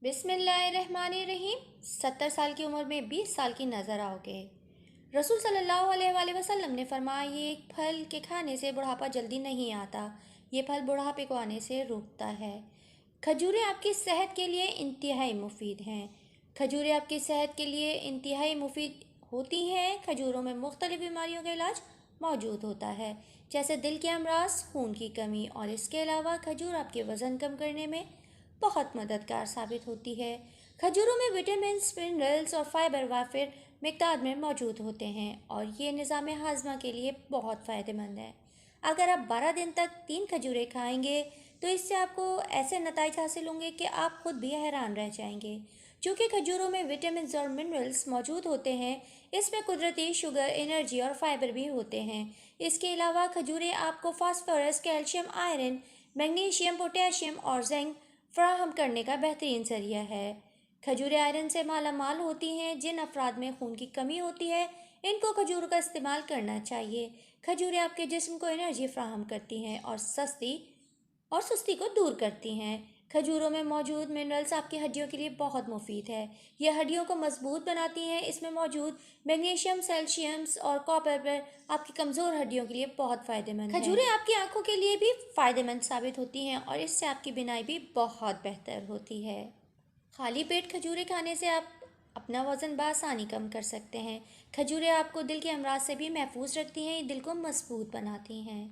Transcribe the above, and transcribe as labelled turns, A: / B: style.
A: बिस्मिल्लाहिर्रहमानिर्रहीम। 70 साल की उम्र में 20 साल की नज़र आओगे। रसूल सल्लल्लाहु अलैहि वसल्लम ने फरमाया, ये एक फल के खाने से बुढ़ापा जल्दी नहीं आता, ये फल बुढ़ापे को आने से रोकता है। खजूरें आपकी सेहत के लिए इंतहाई मुफीद हैं। खजूरें आपकी सेहत के लिए इंतहाई मुफीद होती हैं। खजूरों में मुख्तलिफ बीमारियों का इलाज मौजूद होता है, जैसे दिल के अमराज, खून की कमी, और इसके अलावा खजूर आपके वज़न कम करने में बहुत मददगार साबित होती है। खजूरों में विटामिन, मिनरल्स और फाइबर वाफिर मिकदार में मौजूद होते हैं और ये निज़ाम हाजमा के लिए बहुत फ़ायदेमंद है। अगर आप 12 दिन तक 3 खजूरें खाएंगे तो इससे आपको ऐसे नतीजे हासिल होंगे कि आप खुद भी हैरान रह जाएंगे। चूँकि खजूरों में विटामिन और मिनरल्स मौजूद होते हैं, इसमें कुदरती शुगर, एनर्जी और फाइबर भी होते हैं। इसके अलावा खजूरें आपको phosphorus, calcium, iron, magnesium, potassium और जिंक फराहम करने का बेहतरीन ज़रिया है। खजूरें आयरन से माला माल होती हैं। जिन अफराद में खून की कमी होती है, इनको खजूरों का इस्तेमाल करना चाहिए। खजूरें आपके जिस्म को एनर्जी फराहम करती हैं और सुस्ती को दूर करती हैं। खजूरों में मौजूद मिनरल्स आपकी हड्डियों के लिए बहुत मुफीद है। यह हड्डियों को मजबूत बनाती हैं। इसमें मौजूद मैग्नीशियम, कैल्शियम और कॉपर पर आपकी कमज़ोर हड्डियों के लिए बहुत फ़ायदेमंद है। खजूरें आपकी आंखों के लिए भी फ़ायदेमंद साबित होती हैं और इससे आपकी बिनाई भी बहुत बेहतर होती है। खाली पेट खजूरें खाने से आप अपना वज़न बआसानी कम कर सकते हैं। खजूरें आपको दिल के अमराज से भी महफूज रखती हैं, दिल को मजबूत बनाती हैं।